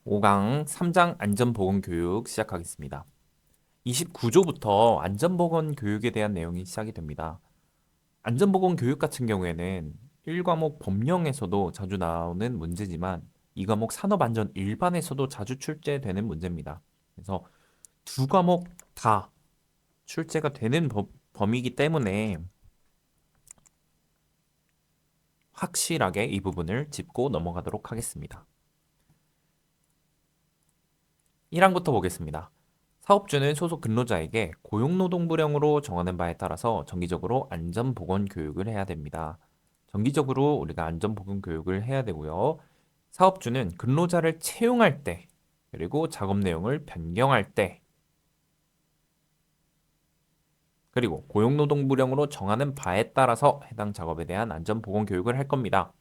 5강 3장 안전보건교육 시작하겠습니다. 29조부터 안전보건교육에 대한 내용이 시작이 됩니다. 안전보건교육 같은 경우에는 1과목 법령에서도 자주 나오는 문제지만 2과목 산업안전 일반에서도 자주 출제되는 문제입니다. 그래서 두 과목 다 출제가 되는 범위이기 때문에 확실하게 이 부분을 짚고 넘어가도록 하겠습니다. 1항부터 보겠습니다. 사업주는 소속 근로자에게 고용노동부령으로 정하는 바에 따라서 정기적으로 안전보건교육을 해야 됩니다. 정기적으로 우리가 안전보건교육을 해야 되고요. 사업주는 근로자를 채용할 때, 그리고 작업 내용을 변경할 때, 그리고 고용노동부령으로 정하는 바에 따라서 해당 작업에 대한 안전보건교육을 할 겁니다.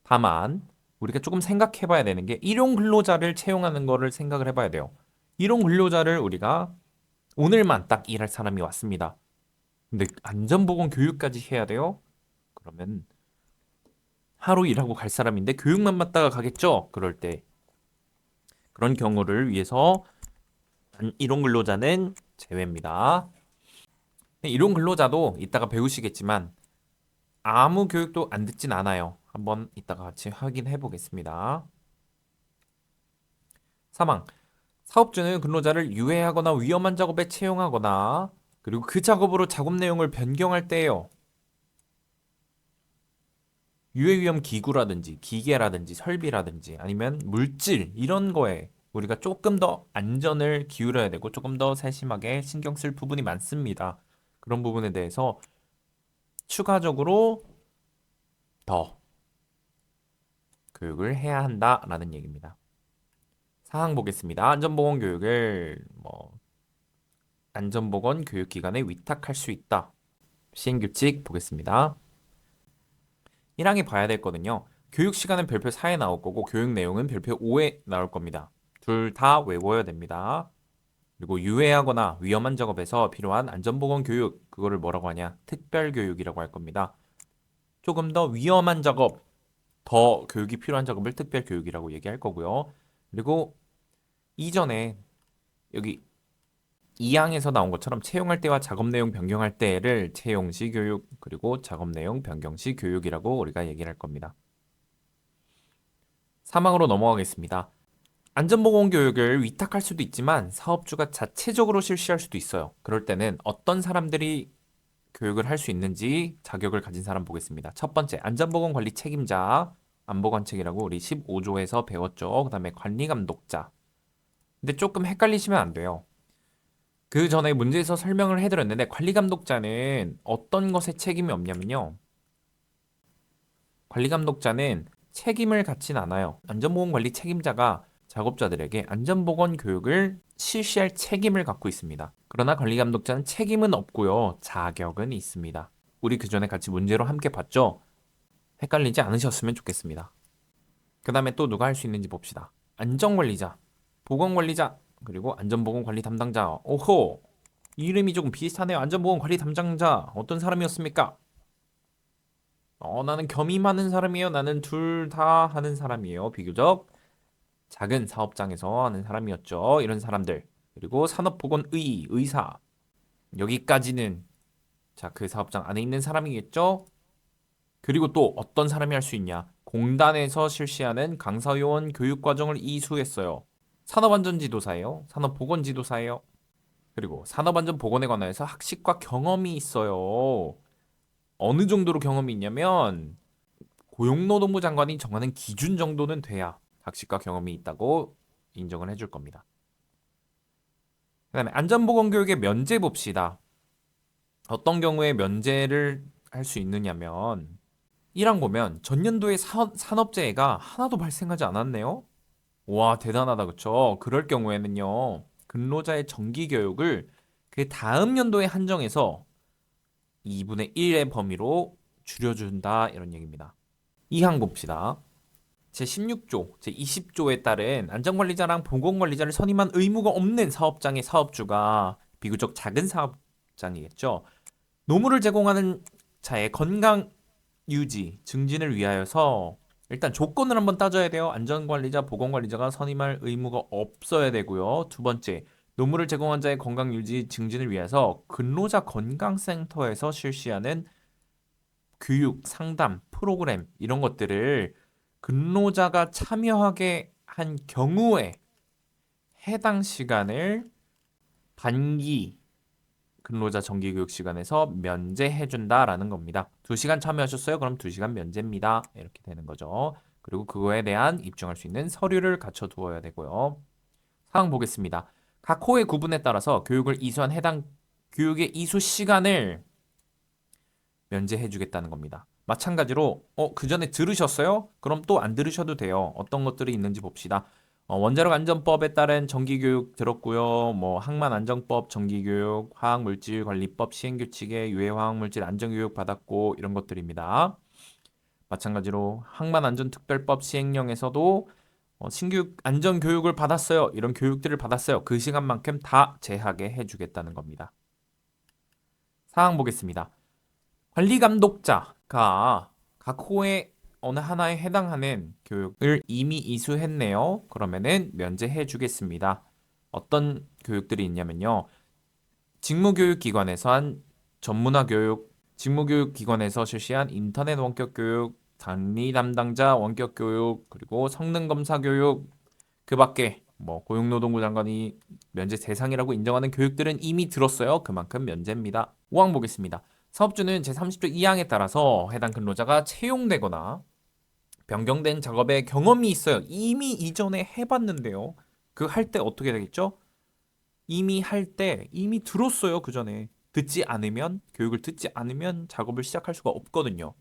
다만 우리가 조금 생각해 봐야 되는 게 일용 근로자를 채용하는 거를 생각을 해봐야 돼요. 일용 근로자를 우리가 오늘만 딱 일할 사람이 왔습니다. 근데 안전보건 교육까지 해야 돼요? 그러면 하루 일하고 갈 사람인데 교육만 받다가 가겠죠? 그럴 때 그런 경우를 위해서 일용 근로자는 제외입니다. 일용 근로자도 이따가 배우시겠지만 아무 교육도 안 듣진 않아요. 한번 이따가 같이 확인해 보겠습니다. 사망. 사업주는 근로자를 유해하거나 위험한 작업에 채용하거나 그리고 그 작업으로 작업 내용을 변경할 때예요. 유해위험 기구라든지 기계라든지 설비라든지 아니면 물질 이런 거에 우리가 조금 더 안전을 기울여야 되고 조금 더 세심하게 신경 쓸 부분이 많습니다. 그런 부분에 대해서 추가적으로 더 교육을 해야 한다라는 얘기입니다. 사항 보겠습니다. 안전보건 교육을 안전보건 교육기관에 위탁할 수 있다. 시행규칙 보겠습니다. 1항에 봐야 될 거는요. 교육 시간은 별표 4에 나올 거고 교육 내용은 별표 5에 나올 겁니다. 둘 다 외워야 됩니다. 그리고 유해하거나 위험한 작업에서 필요한 안전보건 교육, 그거를 뭐라고 하냐? 특별교육이라고 할 겁니다. 조금 더 위험한 작업, 더 교육이 필요한 작업을 특별교육이라고 얘기할 거고요. 그리고 이전에 여기 2항에서 나온 것처럼 채용할 때와 작업 내용 변경할 때를 채용 시 교육, 그리고 작업 내용 변경 시 교육이라고 우리가 얘기를 할 겁니다. 3항으로 넘어가겠습니다. 안전보건 교육을 위탁할 수도 있지만 사업주가 자체적으로 실시할 수도 있어요. 그럴 때는 어떤 사람들이 교육을 할 수 있는지 자격을 가진 사람 보겠습니다. 첫 번째, 안전보건 관리 책임자, 안보관책이라고 우리 15조에서 배웠죠. 그 다음에 관리감독자. 근데 조금 헷갈리시면 안 돼요. 그 전에 문제에서 설명을 해드렸는데 관리감독자는 어떤 것에 책임이 없냐면요. 관리감독자는 책임을 갖진 않아요. 안전보건관리 책임자가 작업자들에게 안전보건 교육을 실시할 책임을 갖고 있습니다. 그러나 관리감독자는 책임은 없고요. 자격은 있습니다. 우리 그 전에 같이 문제로 함께 봤죠? 헷갈리지 않으셨으면 좋겠습니다. 그 다음에 또 누가 할 수 있는지 봅시다. 안전관리자, 보건관리자, 그리고 안전보건관리 담당자. 오호! 이름이 조금 비슷하네요. 안전보건관리 담당자. 어떤 사람이었습니까? 나는 겸임 하는 사람이에요. 나는 둘 다 하는 사람이에요. 비교적 작은 사업장에서 하는 사람이었죠. 이런 사람들. 그리고 산업보건의, 의사. 여기까지는 자, 그 사업장 안에 있는 사람이겠죠? 그리고 또 어떤 사람이 할 수 있냐? 공단에서 실시하는 강사요원 교육과정을 이수했어요. 산업안전지도사예요. 산업보건지도사예요. 그리고 산업안전보건에 관해서 학식과 경험이 있어요. 어느 정도로 경험이 있냐면 고용노동부 장관이 정하는 기준 정도는 돼야 학식과 경험이 있다고 인정을 해줄 겁니다. 그 다음에 안전보건교육의 면제 봅시다. 어떤 경우에 면제를 할 수 있느냐면 1항 보면 전년도에 산업재해가 하나도 발생하지 않았네요. 와, 대단하다, 그쵸? 그럴 경우에는요, 근로자의 정기교육을 그 다음 연도에 한정해서 2분의 1의 범위로 줄여준다, 이런 얘기입니다. 2항 봅시다. 제16조, 제20조에 따른 안전관리자랑 보건관리자를 선임한 의무가 없는 사업장의 사업주가 비교적 작은 사업장이겠죠. 노무를 제공하는 자의 건강 유지, 증진을 위하여서 일단 조건을 한번 따져야 돼요. 안전관리자, 보건관리자가 선임할 의무가 없어야 되고요. 두 번째, 노무를 제공한 자의 건강 유지 증진을 위해서 근로자 건강센터에서 실시하는 교육, 상담, 프로그램 이런 것들을 근로자가 참여하게 한 경우에 해당 시간을 반기 근로자 정기교육 시간에서 면제해준다라는 겁니다. 2시간 참여하셨어요? 그럼 2시간 면제입니다. 이렇게 되는 거죠. 그리고 그거에 대한 입증할 수 있는 서류를 갖춰두어야 되고요. 사항 보겠습니다. 각 호의 구분에 따라서 교육을 이수한 해당 교육의 이수 시간을 면제해주겠다는 겁니다. 마찬가지로 그 전에 들으셨어요? 그럼 또 안 들으셔도 돼요. 어떤 것들이 있는지 봅시다. 원자력 안전법에 따른 정기교육 들었고요. 뭐 항만안전법 정기교육, 화학물질관리법 시행규칙에 유해 화학물질 안전교육 받았고 이런 것들입니다. 마찬가지로 항만안전특별법 시행령에서도 신규 안전교육을 받았어요. 이런 교육들을 받았어요. 그 시간만큼 다 제하게 해주겠다는 겁니다. 사항 보겠습니다. 관리감독자가 각 호의 어느 하나에 해당하는 교육을 이미 이수했네요. 그러면은 면제해 주겠습니다. 어떤 교육들이 있냐면요. 직무교육기관에서 한 전문화 교육, 직무교육기관에서 실시한 인터넷 원격 교육, 단리 담당자 원격 교육, 그리고 성능검사 교육, 그 밖에 뭐 고용노동부 장관이 면제 대상이라고 인정하는 교육들은 이미 들었어요. 그만큼 면제입니다. 5항 보겠습니다. 사업주는 제30조 2항에 따라서 해당 근로자가 채용되거나 변경된 작업에 경험이 있어요. 이미 이전에 해봤는데요. 그 할 때 어떻게 되겠죠? 이미 할 때 이미 들었어요. 그 전에 듣지 않으면 교육을 듣지 않으면 작업을 시작할 수가 없거든요.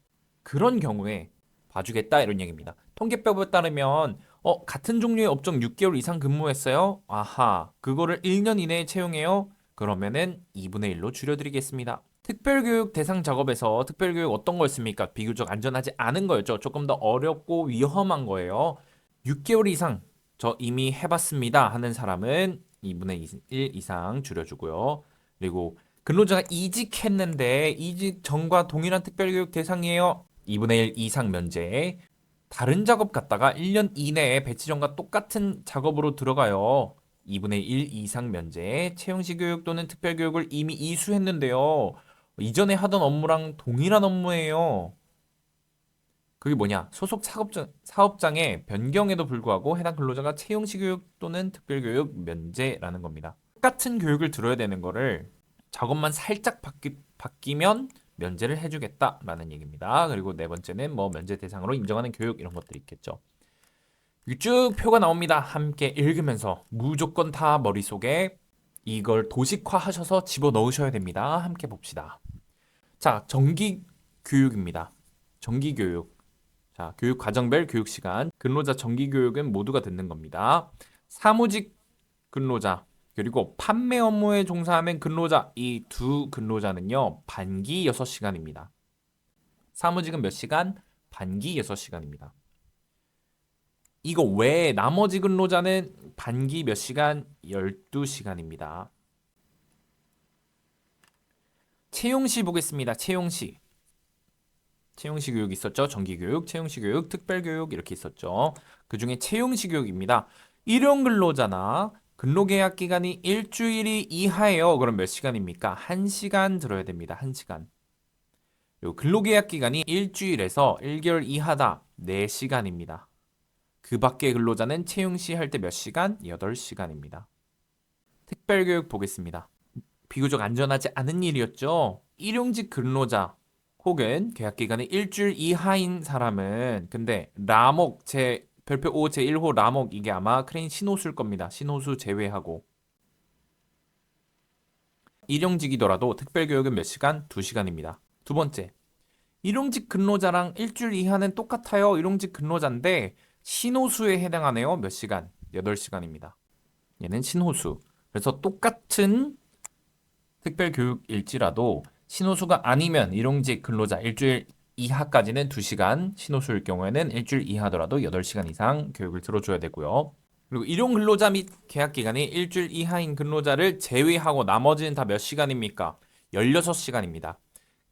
그런 경우에 봐주겠다 이런 얘기입니다. 통계법에 따르면 같은 종류의 업종 6개월 이상 근무했어요. 아하, 그거를 1년 이내에 채용해요. 그러면은 2분의 1로 줄여드리겠습니다. 특별교육 대상 작업에서 특별교육 어떤 거였습니까? 비교적 안전하지 않은 거였죠. 조금 더 어렵고 위험한 거예요. 6개월 이상 저 이미 해봤습니다 하는 사람은 2분의 1 이상 줄여주고요. 그리고 근로자가 이직했는데 이직 전과 동일한 특별교육 대상이에요. 2분의 1 이상 면제. 다른 작업 갔다가 1년 이내에 배치 전과 똑같은 작업으로 들어가요. 2분의 1 이상 면제. 채용시 교육 또는 특별교육을 이미 이수했는데요. 이전에 하던 업무랑 동일한 업무예요. 그게 뭐냐? 소속 사업장의 변경에도 불구하고 해당 근로자가 채용시 교육 또는 특별교육 면제라는 겁니다. 똑같은 교육을 들어야 되는 거를 작업만 살짝 바뀌면 면제를 해주겠다라는 얘기입니다. 그리고 네 번째는 뭐 면제 대상으로 인정하는 교육 이런 것들이 있겠죠. 쭉 표가 나옵니다. 함께 읽으면서 무조건 다 머릿속에 이걸 도식화하셔서 집어넣으셔야 됩니다. 함께 봅시다. 자, 정기 교육입니다. 정기 교육. 자, 교육 과정별 교육 시간. 근로자 정기 교육은 모두가 듣는 겁니다. 사무직 근로자 그리고 판매 업무에 종사하는 근로자 이 두 근로자는요. 반기 6시간입니다. 사무직은 몇 시간? 반기 6시간입니다. 이거 외에 나머지 근로자는 반기 몇 시간? 12시간입니다. 채용시 보겠습니다. 채용시. 채용시 교육 있었죠. 정기교육, 채용시 교육, 특별교육 이렇게 있었죠. 그중에 채용시 교육입니다. 일용 근로자나 근로계약 기간이 일주일이 이하예요. 그럼 몇 시간입니까? 1시간 들어야 됩니다. 1시간. 그리고 근로계약 기간이 일주일에서 1개월 이하다. 4시간입니다. 그 밖의 근로자는 채용시 할 때 몇 시간? 8시간입니다. 특별교육 보겠습니다. 비교적 안전하지 않은 일이었죠. 일용직 근로자 혹은 계약 기간이 일주일 이하인 사람은 근데 라목 제 별표 5 제1호 라목 이게 아마 크레인 신호수일 겁니다. 신호수 제외하고 일용직이더라도 특별교육은 몇 시간? 2시간입니다. 두 번째, 일용직 근로자랑 일주일 이하는 똑같아요. 일용직 근로자인데 신호수에 해당하네요. 몇 시간? 8시간입니다. 얘는 신호수. 그래서 똑같은 특별교육일지라도 신호수가 아니면 일용직 근로자 일주일 이하까지는 2시간, 신호수일 경우에는 일주일 이하더라도 8시간 이상 교육을 들어줘야 되고요. 그리고 일용 근로자 및 계약 기간이 일주일 이하인 근로자를 제외하고 나머지는 다 몇 시간입니까? 16시간입니다.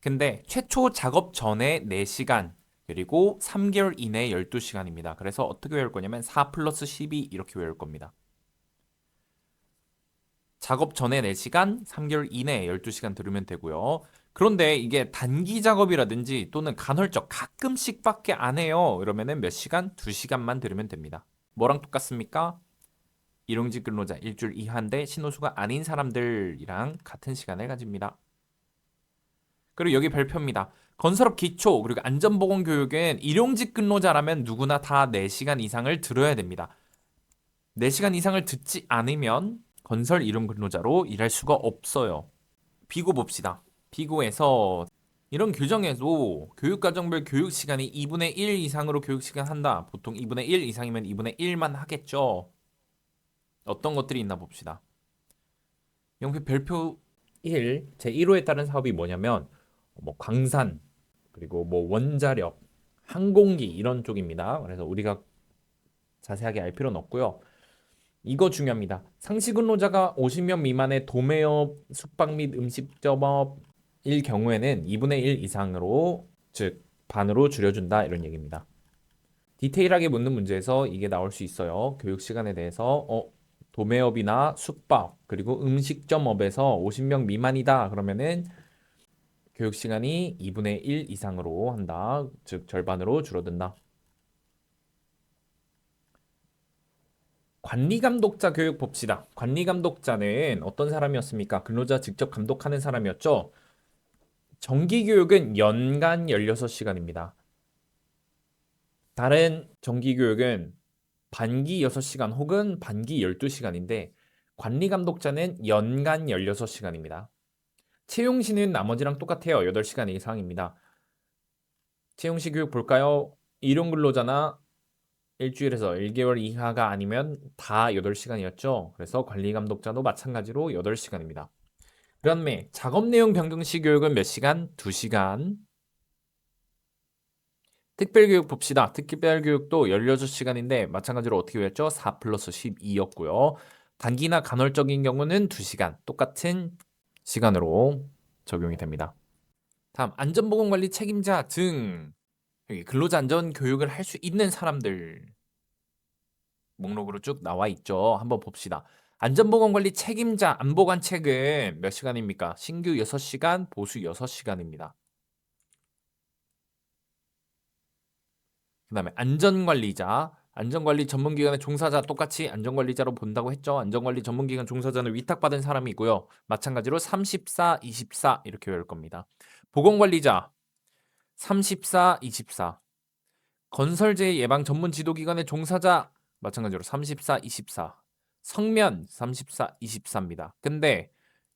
근데 최초 작업 전에 4시간, 그리고 3개월 이내 12시간입니다. 그래서 어떻게 외울 거냐면 4 플러스 12 이렇게 외울 겁니다. 작업 전에 4시간, 3개월 이내에 12시간 들으면 되고요. 그런데 이게 단기 작업이라든지 또는 간헐적 가끔씩밖에 안 해요. 그러면은 몇 시간? 2시간만 들으면 됩니다. 뭐랑 똑같습니까? 일용직 근로자 일주일 이하인데 신호수가 아닌 사람들이랑 같은 시간을 가집니다. 그리고 여기 별표입니다. 건설업 기초 그리고 안전보건교육은 일용직 근로자라면 누구나 다 4시간 이상을 들어야 됩니다. 4시간 이상을 듣지 않으면 건설 일용 근로자로 일할 수가 없어요. 비고 봅시다. 비고에서 이런 규정에도 교육과정별 교육시간이 2분의 1 이상으로 교육시간 한다. 보통 2분의 1 이상이면 2분의 1만 하겠죠. 어떤 것들이 있나 봅시다. 영표 별표 1, 제1호에 따른 사업이 뭐냐면 뭐 광산, 그리고 뭐 원자력, 항공기 이런 쪽입니다. 그래서 우리가 자세하게 알 필요는 없고요. 이거 중요합니다. 상시 근로자가 50명 미만의 도매업, 숙박 및 음식점업일 경우에는 2분의 1 이상으로, 즉 반으로 줄여준다 이런 얘기입니다. 디테일하게 묻는 문제에서 이게 나올 수 있어요. 교육 시간에 대해서 도매업이나 숙박 그리고 음식점업에서 50명 미만이다 그러면은 교육 시간이 2분의 1 이상으로 한다. 즉 절반으로 줄어든다. 관리감독자 교육 봅시다. 관리감독자는 어떤 사람이었습니까? 근로자 직접 감독하는 사람이었죠. 정기교육은 연간 16시간입니다. 다른 정기교육은 반기 6시간 혹은 반기 12시간인데 관리감독자는 연간 16시간입니다. 채용시는 나머지랑 똑같아요. 8시간 이상입니다. 채용시 교육 볼까요? 일용근로자나 일주일에서 1개월 이하가 아니면 다 8시간이었죠. 그래서 관리감독자도 마찬가지로 8시간입니다. 그 다음에 작업 내용 변경 시 교육은 몇 시간? 2시간. 특별교육 봅시다. 특별교육도 16시간인데 마찬가지로 어떻게 외웠죠? 4 플러스 12였고요. 단기나 간헐적인 경우는 2시간. 똑같은 시간으로 적용이 됩니다. 다음 안전보건관리 책임자 등 여기 근로자 안전 교육을 할 수 있는 사람들 목록으로 쭉 나와 있죠. 한번 봅시다. 안전보건관리 책임자 안보관책은 몇 시간입니까? 신규 6시간, 보수 6시간입니다. 그 다음에 안전관리자, 안전관리 전문기관의 종사자 똑같이 안전관리자로 본다고 했죠. 안전관리 전문기관 종사자는 위탁받은 사람이고요. 마찬가지로 34, 24 이렇게 외울 겁니다. 보건관리자 34, 24. 건설재해 예방 전문 지도기관의 종사자 마찬가지로 34, 24. 성면 34, 24입니다. 근데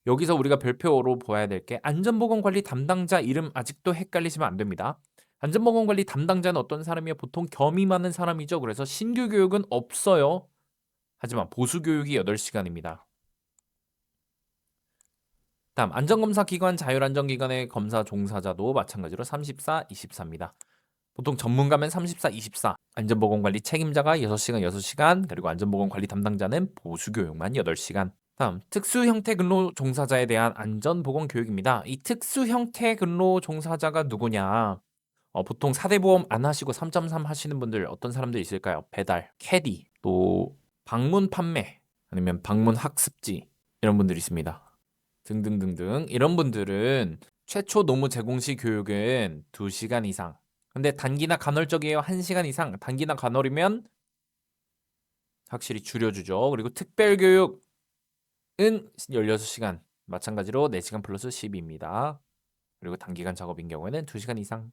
여기서 우리가 별표로 보아야 될 게 안전보건관리 담당자 이름 아직도 헷갈리시면 안 됩니다. 안전보건관리 담당자는 어떤 사람이에요? 보통 겸이 많은 사람이죠. 그래서 신규 교육은 없어요. 하지만 보수 교육이 8시간입니다. 다음 안전검사 기관, 자율안전기관의 검사 종사자도 마찬가지로 34, 24입니다. 보통 전문가면 34, 24. 안전보건관리 책임자가 6시간, 6시간, 그리고 안전보건관리 담당자는 보수교육만 8시간. 다음 특수형태 근로 종사자에 대한 안전보건교육입니다. 이 특수형태 근로 종사자가 누구냐? 보통 4대 보험 안 하시고 3.3 하시는 분들 어떤 사람들 있을까요? 배달, 캐디, 또 방문 판매, 아니면 방문 학습지 이런 분들이 있습니다. 등등등등 이런 분들은 최초 노무 제공 시 교육은 2시간 이상. 근데 단기나 간헐적이에요. 1시간 이상. 단기나 간헐이면 확실히 줄여주죠. 그리고 특별교육은 16시간. 마찬가지로 4시간 플러스 10입니다. 그리고 단기간 작업인 경우에는 2시간 이상.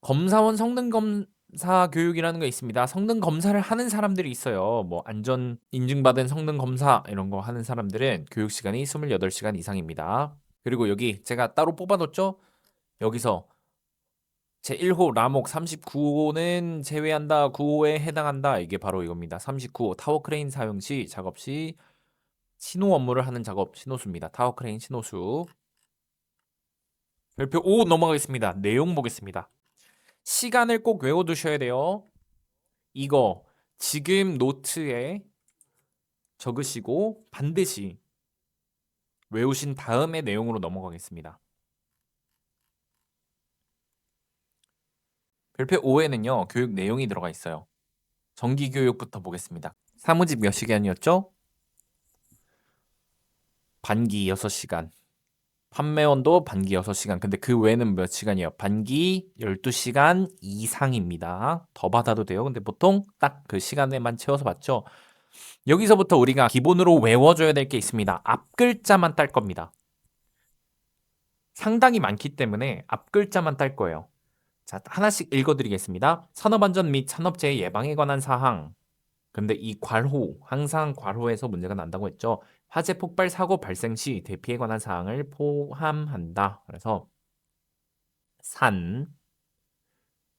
검사원 성능검사 교육이라는 게 있습니다. 성능검사를 하는 사람들이 있어요. 뭐 안전 인증받은 성능검사 이런 거 하는 사람들은 교육시간이 28시간 이상입니다. 그리고 여기 제가 따로 뽑아뒀죠? 여기서 제1호 라목 39호는 제외한다. 9호에 해당한다. 이게 바로 이겁니다. 39호 타워 크레인 사용 시 작업 시 신호 업무를 하는 작업 신호수입니다. 타워 크레인 신호수. 별표 5 넘어가겠습니다. 내용 보겠습니다. 시간을 꼭 외워두셔야 돼요. 이거 지금 노트에 적으시고 반드시 외우신 다음에 내용으로 넘어가겠습니다. 별표 5에는요, 교육 내용이 들어가 있어요. 정기 교육부터 보겠습니다. 사무직 몇 시간이었죠? 반기 6시간. 판매원도 반기 6시간. 근데 그 외에는 몇 시간이에요? 반기 12시간 이상입니다. 더 받아도 돼요. 근데 보통 딱 그 시간에만 채워서 받죠. 여기서부터 우리가 기본으로 외워줘야 될 게 있습니다. 앞글자만 딸 겁니다. 상당히 많기 때문에 앞글자만 딸 거예요. 자, 하나씩 읽어드리겠습니다. 산업안전 및 산업재해 예방에 관한 사항. 근데 이 괄호, 항상 괄호에서 문제가 난다고 했죠. 화재 폭발 사고 발생 시 대피에 관한 사항을 포함한다. 그래서 산.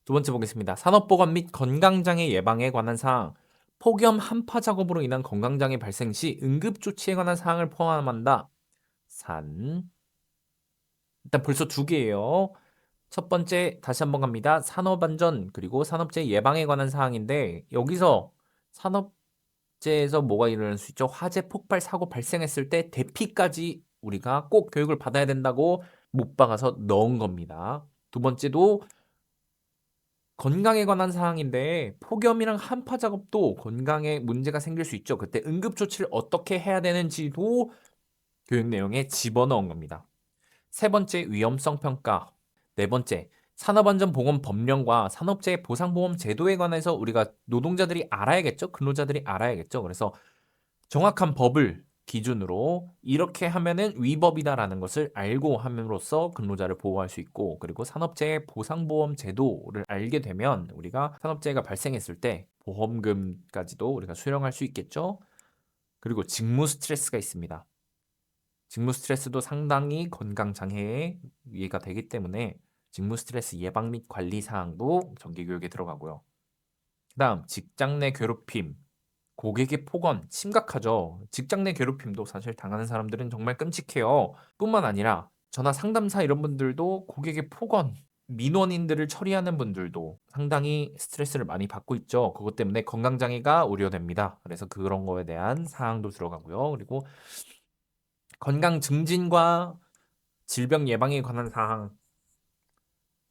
두 번째 보겠습니다. 산업보건 및 건강장애 예방에 관한 사항. 폭염 한파 작업으로 인한 건강장애 발생 시 응급조치에 관한 사항을 포함한다. 산. 일단 벌써 두 개예요. 첫 번째 다시 한번 갑니다. 산업안전 그리고 산업재해 예방에 관한 사항인데 여기서 산업재해에서 뭐가 일어날 수 있죠? 화재 폭발 사고 발생했을 때 대피까지 우리가 꼭 교육을 받아야 된다고 못 박아서 넣은 겁니다. 두 번째도 건강에 관한 사항인데 폭염이랑 한파 작업도 건강에 문제가 생길 수 있죠. 그때 응급조치를 어떻게 해야 되는지도 교육 내용에 집어넣은 겁니다. 세 번째 위험성 평가. 네 번째 산업안전보건 법령과 산업재해 보상보험 제도에 관해서 우리가 노동자들이 알아야겠죠. 근로자들이 알아야겠죠. 그래서 정확한 법을 기준으로 이렇게 하면은 위법이다라는 것을 알고 함으로써 근로자를 보호할 수 있고, 그리고 산업재해 보상보험 제도를 알게 되면 우리가 산업재해가 발생했을 때 보험금까지도 우리가 수령할 수 있겠죠. 그리고 직무 스트레스가 있습니다. 직무 스트레스도 상당히 건강 장애에 위해가 되기 때문에 직무 스트레스 예방 및 관리 사항도 정기 교육에 들어가고요. 그다음 직장 내 괴롭힘, 고객의 폭언 심각하죠. 직장 내 괴롭힘도 사실 당하는 사람들은 정말 끔찍해요. 뿐만 아니라 전화 상담사 이런 분들도 고객의 폭언, 민원인들을 처리하는 분들도 상당히 스트레스를 많이 받고 있죠. 그것 때문에 건강장애가 우려됩니다. 그래서 그런 거에 대한 사항도 들어가고요. 그리고 건강 증진과 질병 예방에 관한 사항,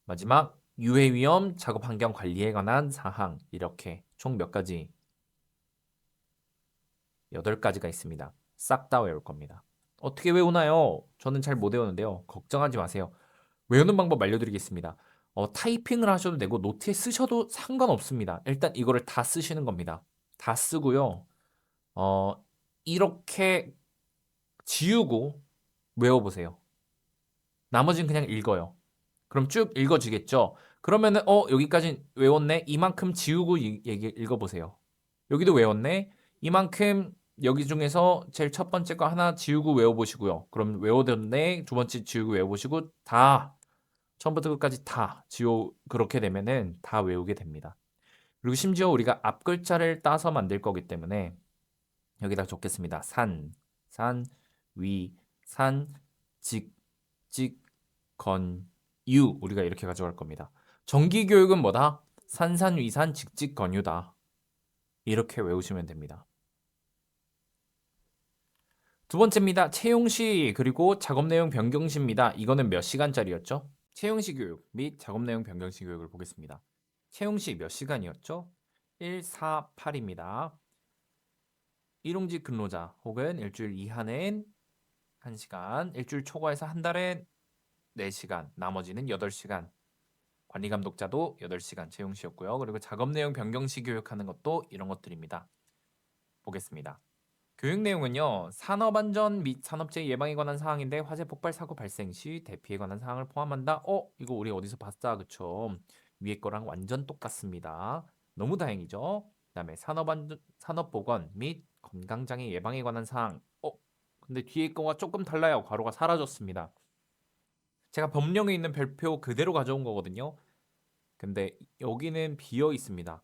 마지막 유해 위험 작업 환경 관리에 관한 사항, 이렇게 총 몇 가지? 8가지가 있습니다. 싹 다 외울 겁니다. 어떻게 외우나요? 저는 잘 못 외우는데요. 걱정하지 마세요. 외우는 방법 알려드리겠습니다. 타이핑을 하셔도 되고 노트에 쓰셔도 상관없습니다. 일단 이거를 다 쓰시는 겁니다. 다 쓰고요. 이렇게 지우고 외워보세요. 나머지는 그냥 읽어요. 그럼 쭉 읽어지겠죠? 그러면은 여기까지 외웠네? 이만큼 지우고 읽어보세요. 여기도 외웠네? 이만큼 여기 중에서 제일 첫 번째 거 하나 지우고 외워보시고요. 그럼 외워뒀네? 두 번째 지우고 외워보시고 다 처음부터 끝까지 다 지워 그렇게 되면은 다 외우게 됩니다. 그리고 심지어 우리가 앞글자를 따서 만들 거기 때문에 여기다 적겠습니다. 산, 산, 위, 산, 직, 직, 건, 유 우리가 이렇게 가져갈 겁니다. 정기 교육은 뭐다? 산산위산 직직건유다. 이렇게 외우시면 됩니다. 두 번째입니다. 채용시 그리고 작업 내용 변경시입니다. 이거는 몇 시간짜리였죠? 채용시 교육 및 작업 내용 변경시 교육을 보겠습니다. 채용시 몇 시간이었죠? 148입니다. 일용직 근로자 혹은 일주일 이하는 1시간, 일주일 초과해서 한 달에 4시간, 나머지는 8시간. 관리 감독자도 8시간 채용시였고요. 그리고 작업 내용 변경시 교육하는 것도 이런 것들입니다. 보겠습니다. 교육 내용은요. 산업안전 및 산업재해 예방에 관한 사항인데 화재 폭발 사고 발생 시 대피에 관한 사항을 포함한다. 이거 우리 어디서 봤다. 그쵸? 위에 거랑 완전 똑같습니다. 너무 다행이죠? 그다음에 산업보건 및 건강장애 예방에 관한 사항. 근데 뒤에 거가 조금 달라요. 괄호가 사라졌습니다. 제가 법령에 있는 별표 그대로 가져온 거거든요. 근데 여기는 비어 있습니다.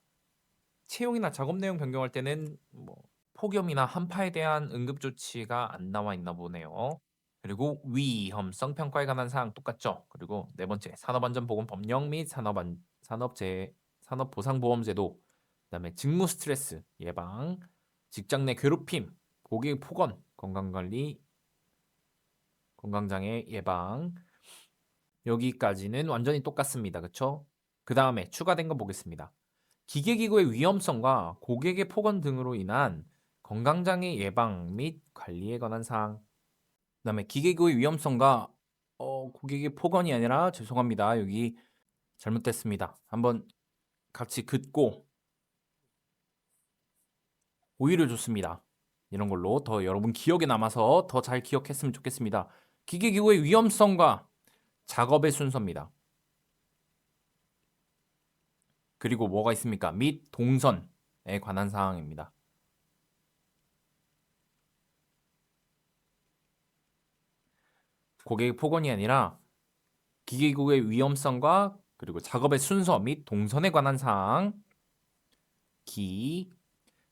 채용이나 작업 내용 변경할 때는 뭐 폭염이나 한파에 대한 응급 조치가 안 나와 있나 보네요. 그리고 위험성 평가에 관한 사항 똑같죠. 그리고 네 번째 산업안전보건 법령 및 산업재해 산업보상보험제도, 그다음에 직무 스트레스 예방, 직장 내 괴롭힘, 고객 폭언, 건강관리, 건강장애 예방, 여기까지는 완전히 똑같습니다. 그쵸? 그 다음에 추가된 거 보겠습니다. 기계기구의 위험성과 고객의 폭언 등으로 인한 건강장애 예방 및 관리에 관한 사항. 그 다음에 기계기구의 위험성과 고객의 폭언이 아니라 죄송합니다. 여기 잘못됐습니다. 한번 같이 긋고 오히려 좋습니다. 이런 걸로 더 여러분 기억에 남아서 더 잘 기억했으면 좋겠습니다. 기계기구의 위험성과 작업의 순서입니다. 그리고 뭐가 있습니까? 및 동선에 관한 사항입니다. 고객의 폭언이 아니라 기계기구의 위험성과 그리고 작업의 순서 및 동선에 관한 사항.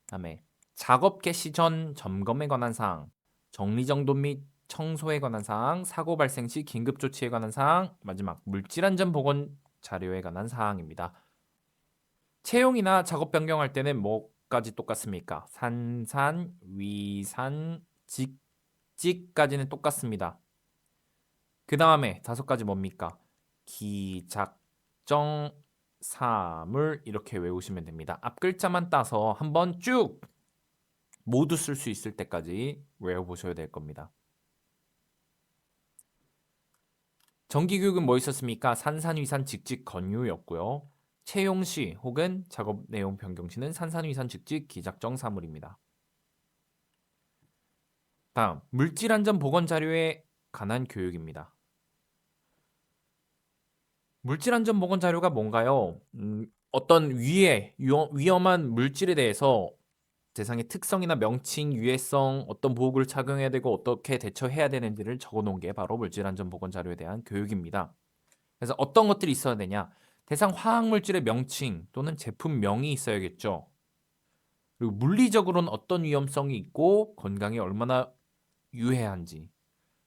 그다음에 작업 개시 전 점검에 관한 사항, 정리정돈 및 청소에 관한 사항, 사고 발생 시 긴급 조치에 관한 사항, 마지막 물질 안전 보건 자료에 관한 사항입니다. 채용이나 작업 변경할 때는 뭐까지 똑같습니까? 산산, 위산, 직직까지는 똑같습니다. 그 다음에 5가지 뭡니까? 기작정, 사물 이렇게 외우시면 됩니다. 앞 글자만 따서 한번 쭉 모두 쓸 수 있을 때까지 외워보셔야 될 겁니다. 정기교육은 뭐 있었습니까? 산산위산 직직 건유였고요. 채용 시 혹은 작업 내용 변경 시는 산산위산 직직 기작정 사물입니다. 다음 물질안전 보건 자료에 관한 교육입니다. 물질안전 보건 자료가 뭔가요? 어떤 위험한 물질에 대해서 대상의 특성이나 명칭, 유해성, 어떤 보호구를 착용해야 되고 어떻게 대처해야 되는지를 적어놓은 게 바로 물질안전보건 자료에 대한 교육입니다. 그래서 어떤 것들이 있어야 되냐? 대상 화학물질의 명칭 또는 제품명이 있어야겠죠. 그리고 물리적으로는 어떤 위험성이 있고 건강에 얼마나 유해한지,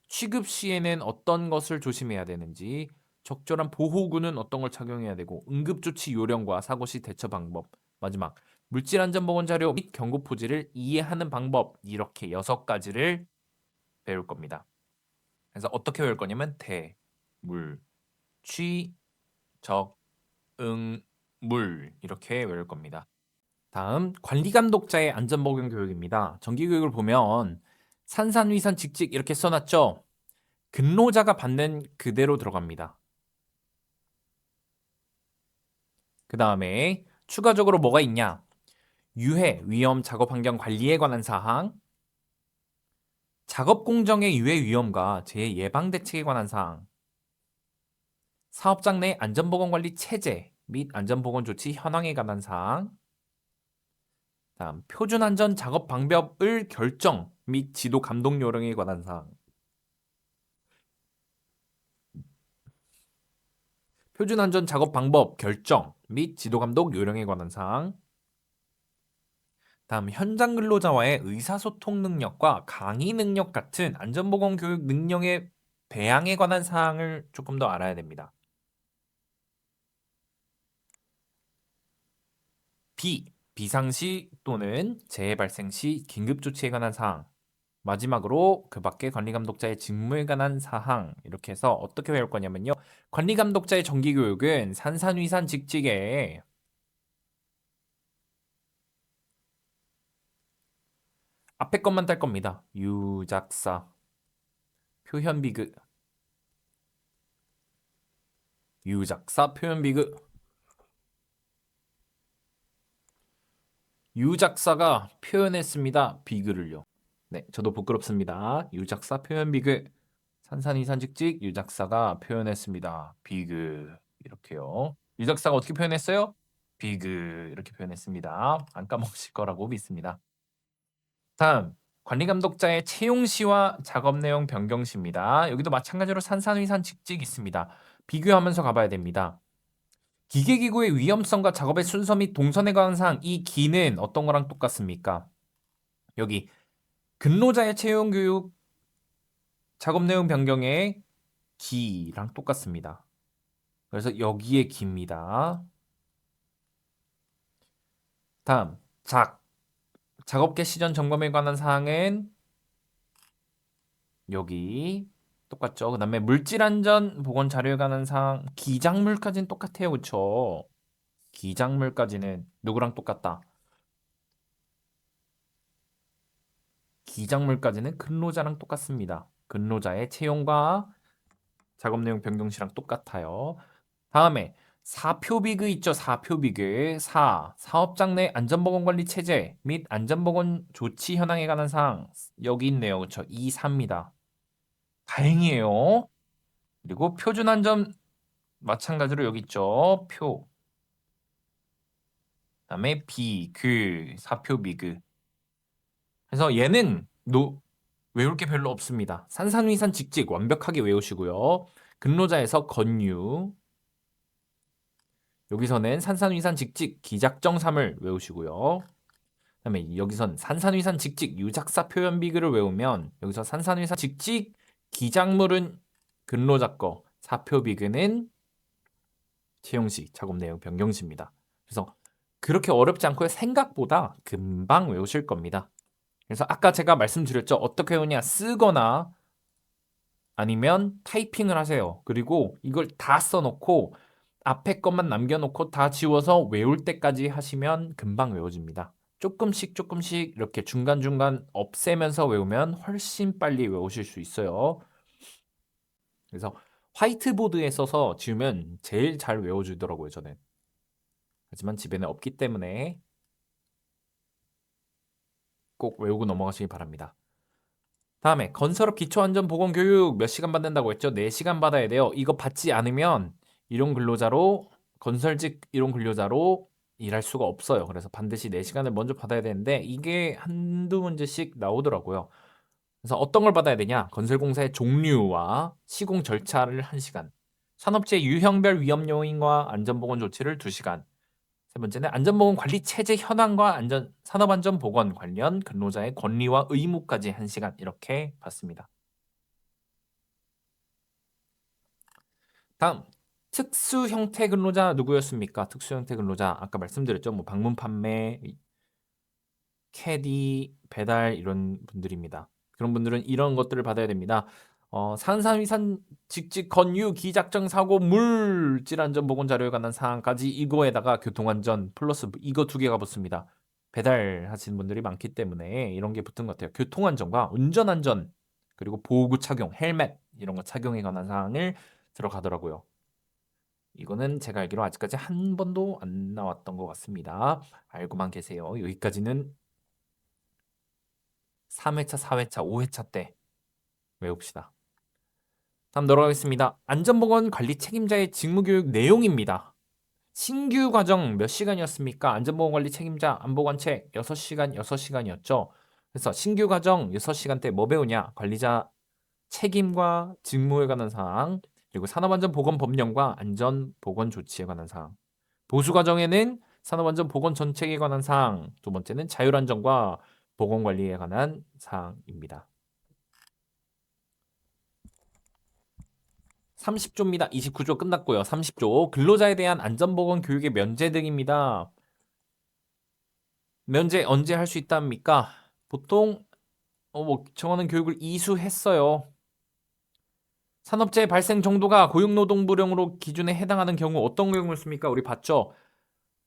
취급 시에는 어떤 것을 조심해야 되는지, 적절한 보호구는 어떤 걸 착용해야 되고, 응급조치 요령과 사고 시 대처 방법, 마지막 물질안전보건 자료 및 경고포지를 이해하는 방법, 이렇게 6가지를 배울 겁니다. 그래서 어떻게 배울 거냐면 대, 물, 취, 적, 응, 물 이렇게 외울 겁니다. 다음 관리감독자의 안전복용 교육입니다. 정기교육을 보면 산산위산 직직 이렇게 써놨죠. 근로자가 받는 그대로 들어갑니다. 그 다음에 추가적으로 뭐가 있냐? 유해, 위험, 작업 환경 관리에 관한 사항, 작업 공정의 유해 위험과 재해 예방 대책에 관한 사항, 사업장 내 안전보건 관리 체제 및 안전보건 조치 현황에 관한 사항, 다음 표준 안전 작업 방법을 결정 및 지도 감독 요령에 관한 사항, 표준 안전 작업 방법 결정 및 지도 감독 요령에 관한 사항, 다음 현장 근로자와의 의사소통 능력과 강의 능력 같은 안전보건 교육 능력의 배양에 관한 사항을 조금 더 알아야 됩니다. 비상시 또는 재해 발생 시 긴급 조치에 관한 사항. 마지막으로 그 밖에 관리감독자의 직무에 관한 사항. 이렇게 해서 어떻게 배울 거냐면요. 관리감독자의 정기교육은 산산위산 직직에 앞에 것만 딸 겁니다. 유작사, 표현비그, 유작사, 표현비그. 유작사가 표현했습니다. 비글을요. 네, 저도 부끄럽습니다. 유작사 표현 비글. 산산이산 직직 유작사가 표현했습니다. 비글. 이렇게요. 유작사가 어떻게 표현했어요? 비글. 이렇게 표현했습니다. 안 까먹으실 거라고 믿습니다. 다음 관리감독자의 채용 시와 작업 내용 변경 시입니다. 여기도 마찬가지로 산산위산 직직 있습니다. 비교하면서 가봐야 됩니다. 기계기구의 위험성과 작업의 순서 및 동선에 관한 사항, 이 기는 어떤 거랑 똑같습니까? 여기 근로자의 채용 교육 작업 내용 변경의 기랑 똑같습니다. 그래서 여기에 기입니다. 다음 작업 개시 전 점검에 관한 사항은 여기 똑같죠. 그다음에 물질안전 보건 자료에 관한 사항 기작물까지는 똑같아요. 그쵸? 기작물까지는 누구랑 똑같다? 기작물까지는 근로자랑 똑같습니다. 근로자의 채용과 작업 내용 변경 시랑 똑같아요. 다음에 사표비그 있죠. 사표비그. 사업장 내 안전보건관리 체제 및 안전보건 조치 현황에 관한 사항 여기 있네요. 그쵸? 2, 3입니다. 다행이에요. 그리고 표준안전 마찬가지로 여기 있죠. 그다음에 사표비그. 그래서 얘는 외울 게 별로 없습니다. 산산위산 직직 완벽하게 외우시고요. 근로자에서 권유. 여기서는 산산위산 직직 기작정삼을 외우시고요. 그다음에 여기선 산산위산 직직 유작사 표현 비글을 외우면 여기서 산산위산 직직 기작물은 근로자 거, 사표 비글은 채용시, 작업 내용 변경시입니다. 그래서 그렇게 어렵지 않고요. 생각보다 금방 외우실 겁니다. 그래서 아까 제가 말씀드렸죠. 어떻게 외우냐? 쓰거나 아니면 타이핑을 하세요. 그리고 이걸 다 써놓고 앞에 것만 남겨놓고 다 지워서 외울 때까지 하시면 금방 외워집니다. 조금씩 조금씩 이렇게 중간중간 없애면서 외우면 훨씬 빨리 외우실 수 있어요. 그래서 화이트보드에 써서 지우면 제일 잘 외워지더라고요, 저는. 하지만 집에는 없기 때문에 꼭 외우고 넘어가시기 바랍니다. 다음에 건설업 기초안전보건교육 몇 시간 받는다고 했죠? 4시간 받아야 돼요. 이거 받지 않으면 일용 근로자로 건설직 일용 근로자로 일할 수가 없어요. 그래서 반드시 4시간을 먼저 받아야 되는데 이게 한두 문제씩 나오더라고요. 그래서 어떤 걸 받아야 되냐? 건설공사의 종류와 시공 절차를 1시간, 산업재 유형별 위험 요인과 안전보건 조치를 2시간, 세 번째는 안전보건 관리 체제 현황과 산업안전보건 관련 근로자의 권리와 의무까지 1시간 이렇게 받습니다. 다음 특수 형태 근로자 누구였습니까? 특수 형태 근로자 아까 말씀드렸죠. 뭐 방문 판매, 캐디, 배달 이런 분들입니다. 그런 분들은 이런 것들을 받아야 됩니다. 산산위산 직직 건유 기작정 사고 물질 안전 보건 자료에 관한 사항까지 이거에다가 교통안전 플러스 이거 2개가 붙습니다. 배달하시는 분들이 많기 때문에 이런 게 붙은 것 같아요. 교통안전과 운전안전 그리고 보호구 착용, 헬멧 이런 거 착용에 관한 사항을 들어가더라고요. 이거는 제가 알기로 아직까지 한 번도 안 나왔던 것 같습니다. 알고만 계세요. 여기까지는 3회차, 4회차, 5회차 때 외웁시다. 다음 넘어가겠습니다. 안전보건 관리 책임자의 직무교육 내용입니다. 신규 과정 몇 시간이었습니까? 안전보건 관리 책임자 안보관책 6시간, 6시간이었죠. 그래서 신규 과정 6시간 때 뭐 배우냐? 관리자 책임과 직무에 관한 사항, 그리고 산업안전보건법령과 안전보건 조치에 관한 사항. 보수 과정에는 산업안전보건 정책에 관한 사항, 두 번째는 자율안전과 보건관리에 관한 사항입니다. 30조입니다. 29조 끝났고요. 30조 근로자에 대한 안전보건 교육의 면제 등입니다. 면제 언제 할 수 있답니까? 보통 정하는 교육을 이수했어요. 산업재해 발생 정도가 고용노동부령으로 기준에 해당하는 경우 어떤 경우를 씁니까? 우리 봤죠?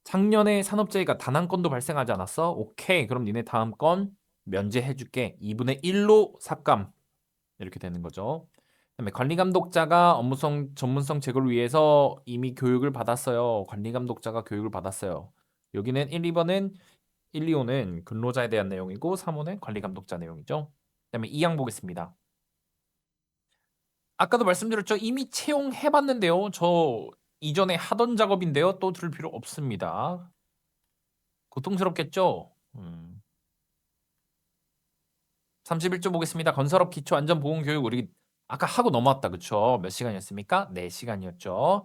작년에 산업재해가 단 한 건도 발생하지 않았어? 오케이. 그럼 니네 다음 건 면제해줄게. 2분의 1로 삭감. 이렇게 되는 거죠. 그다음에 관리감독자가 업무성 전문성 제고를 위해서 이미 교육을 받았어요. 관리감독자가 교육을 받았어요. 여기는 1, 2번은 1, 2호는 근로자에 대한 내용이고 3호는 관리감독자 내용이죠. 그다음에 2항 보겠습니다. 아까도 말씀드렸죠. 이미 채용해봤는데요. 저 이전에 하던 작업인데요. 또 들을 필요 없습니다. 고통스럽겠죠? 31조 보겠습니다. 건설업 기초안전보건교육 우리 아까 하고 넘어왔다. 그쵸? 몇 시간이었습니까? 4시간이었죠.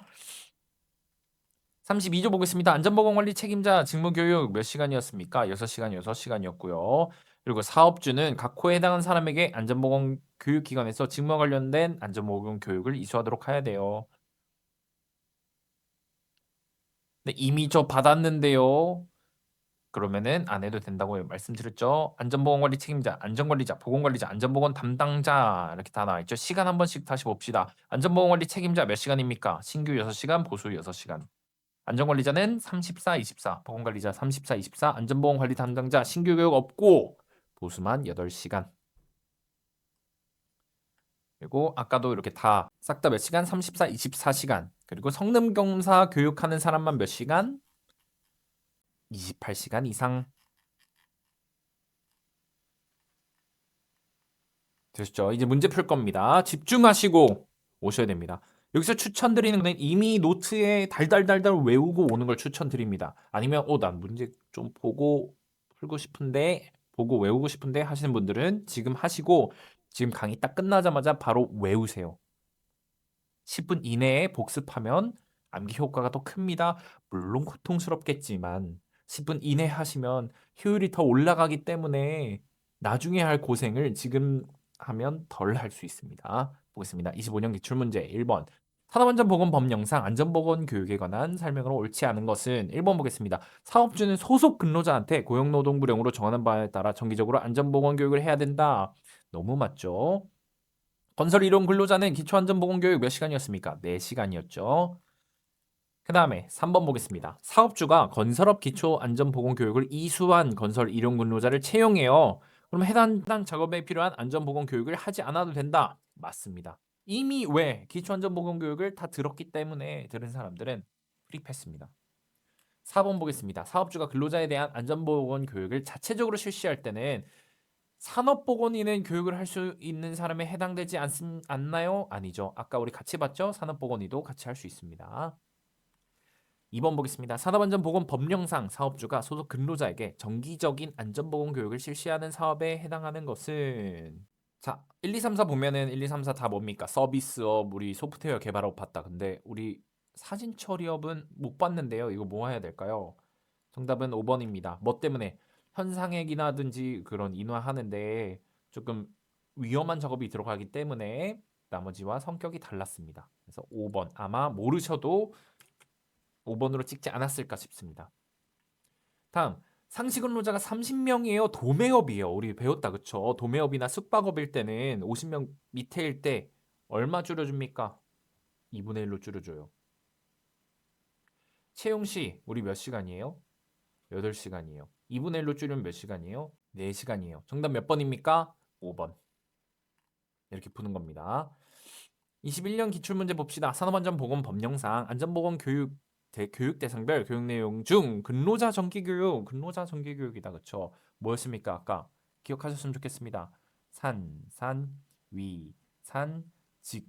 32조 보겠습니다. 안전보건관리 책임자 직무교육 몇 시간이었습니까? 6시간, 6시간이었고요. 그리고 사업주는 각 호에 해당하는 사람에게 안전보건 교육기관에서 직무와 관련된 안전보건 교육을 이수하도록 해야 돼요. 네, 이미 저 받았는데요. 그러면은 안 해도 된다고 말씀드렸죠. 안전보건관리 책임자, 안전관리자, 보건관리자, 안전보건 담당자 이렇게 다 나와 있죠. 시간 한 번씩 다시 봅시다. 안전보건관리 책임자 몇 시간입니까? 신규 6시간, 보수 6시간. 안전관리자는 34, 24, 보건관리자 34, 24, 안전보건관리 담당자 신규 교육 없고 보수만 8시간. 그리고 아까도 이렇게 다 싹 다 몇 시간? 34, 24시간. 그리고 성능검사 교육하는 사람만 몇 시간? 28시간 이상. 되셨죠? 이제 문제 풀 겁니다. 집중하시고 오셔야 됩니다. 여기서 추천드리는 거는 이미 노트에 달달달달 외우고 오는 걸 추천드립니다. 아니면 난 문제 좀 보고 풀고 싶은데 보고 외우고 싶은데 하시는 분들은 지금 하시고 지금 강의 딱 끝나자마자 바로 외우세요. 10분 이내에 복습하면 암기 효과가 더 큽니다. 물론 고통스럽겠지만 10분 이내 하시면 효율이 더 올라가기 때문에 나중에 할 고생을 지금 하면 덜 할 수 있습니다. 보겠습니다. 25년 기출문제 1번. 산업안전보건법령상 안전보건 교육에 관한 설명으로 옳지 않은 것은 1번 보겠습니다. 사업주는 소속 근로자한테 고용노동부령으로 정하는 바에 따라 정기적으로 안전보건 교육을 해야 된다. 너무 맞죠? 건설 이론 근로자는 기초안전보건교육 몇 시간이었습니까? 4시간이었죠. 그 다음에 3번 보겠습니다. 사업주가 건설업 기초안전보건교육을 이수한 건설 이론 근로자를 채용해요. 그럼 해당 작업에 필요한 안전보건교육을 하지 않아도 된다. 맞습니다. 이미 왜 기초안전보건교육을 다 들었기 때문에 들은 사람들은 프리패스입니다. 4번 보겠습니다. 사업주가 근로자에 대한 안전보건 교육을 자체적으로 실시할 때는 산업보건의는 교육을 할 수 있는 사람에 해당되지 않나요? 아니죠. 아까 우리 같이 봤죠? 산업보건의도 같이 할 수 있습니다. 2번 보겠습니다. 산업안전보건 법령상 사업주가 소속 근로자에게 정기적인 안전보건 교육을 실시하는 사업에 해당하는 것은 자, 1, 2, 3, 4 보면은 1, 2, 3, 4 다 뭡니까? 서비스업, 우리 소프트웨어 개발업 봤다. 근데 우리 사진 처리업은 못 봤는데요. 이거 뭐 해야 될까요? 정답은 5번입니다. 뭐 때문에? 현상액이라든지 그런 인화하는데 조금 위험한 작업이 들어가기 때문에 나머지와 성격이 달랐습니다. 그래서 5번 아마 모르셔도 5번으로 찍지 않았을까 싶습니다. 다음 상시근로자가 30명이에요. 도매업이에요. 우리 배웠다 그쵸? 도매업이나 숙박업일 때는 50명 밑에일 때 얼마 줄여줍니까? 2분의 1로 줄여줘요. 채용 시 우리 몇 시간이에요? 8시간이에요. 2분의 1로 줄이면 몇 시간이에요? 4시간이에요. 정답 몇 번입니까? 5번. 이렇게 푸는 겁니다. 21년 기출문제 봅시다. 산업안전보건법령상 안전보건 교육 대상별 교육 내용 중 근로자 정기교육이다. 그쵸? 뭐였습니까? 아까 기억하셨으면 좋겠습니다. 위, 직,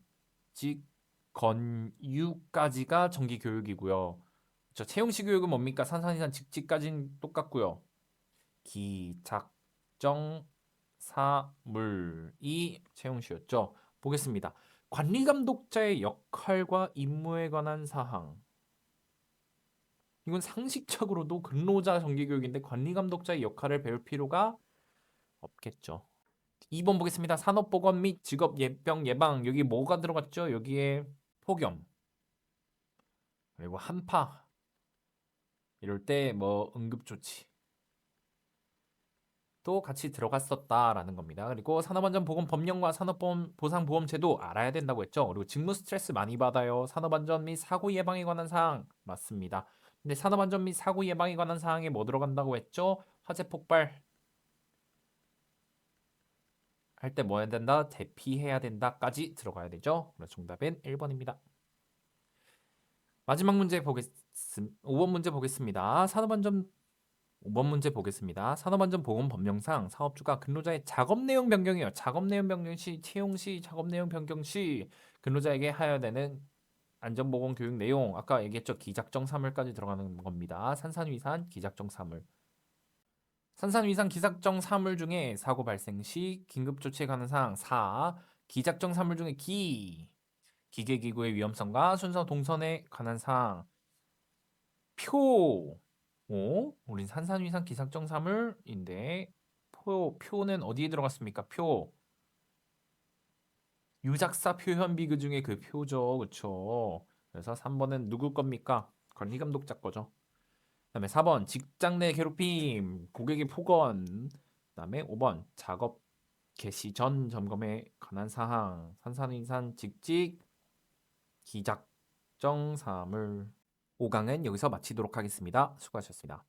유까지가 정기교육이고요. 채용시 교육은 뭡니까? 직까지는 똑같고요. 기작정 사물이 채용시였죠. 보겠습니다. 관리감독자의 역할과 임무에 관한 사항. 이건 상식적으로도 근로자 정기교육인데 관리감독자의 역할을 배울 필요가 없겠죠. 2번 보겠습니다. 산업보건 및 직업병 예방. 여기 뭐가 들어갔죠? 여기에 폭염 그리고 한파 이럴 때 뭐 응급조치 또 같이 들어갔었다라는 겁니다. 그리고 산업안전보건법령과 산업보상보험제도 알아야 된다고 했죠. 그리고 직무 스트레스 많이 받아요. 산업안전 및 사고 예방에 관한 사항 맞습니다. 근데 산업안전 및 사고 예방에 관한 사항에 뭐 들어간다고 했죠? 화재 폭발 할 때 뭐 해야 된다? 대피해야 된다까지 들어가야 되죠. 그래서 정답은 1번입니다. 마지막 문제 보겠습니다. 5번 문제 보겠습니다. 5번 문제 보겠습니다. 산업안전보건법령상 사업주가 근로자의 작업 내용 변경이요. 작업 내용 변경 시, 채용 시, 작업 내용 변경 시 근로자에게 하여야 되는 안전보건 교육 내용 아까 얘기했죠. 기작정 사물까지 들어가는 겁니다. 산산위산 기작정 사물. 산산위산 기작정 사물 중에 사고 발생 시 긴급 조치에 관한 사항 4. 기작정 사물 중에 기계기구의 위험성과 순서 동선에 관한 사항 표. 우린 산산위산 기상청사물인데 표는 어디에 들어갔습니까? 유작사 표현 비그 중에 그 표죠. 그쵸? 그래서 3번은 누구 겁니까? 관리감독자 거죠. 그다음에 4번 직장 내 괴롭힘, 고객의 폭언. 그다음에 5번 작업 개시 전 점검에 관한 사항, 산산인산 직직 기작정 사물. 5강은 여기서 마치도록 하겠습니다. 수고하셨습니다.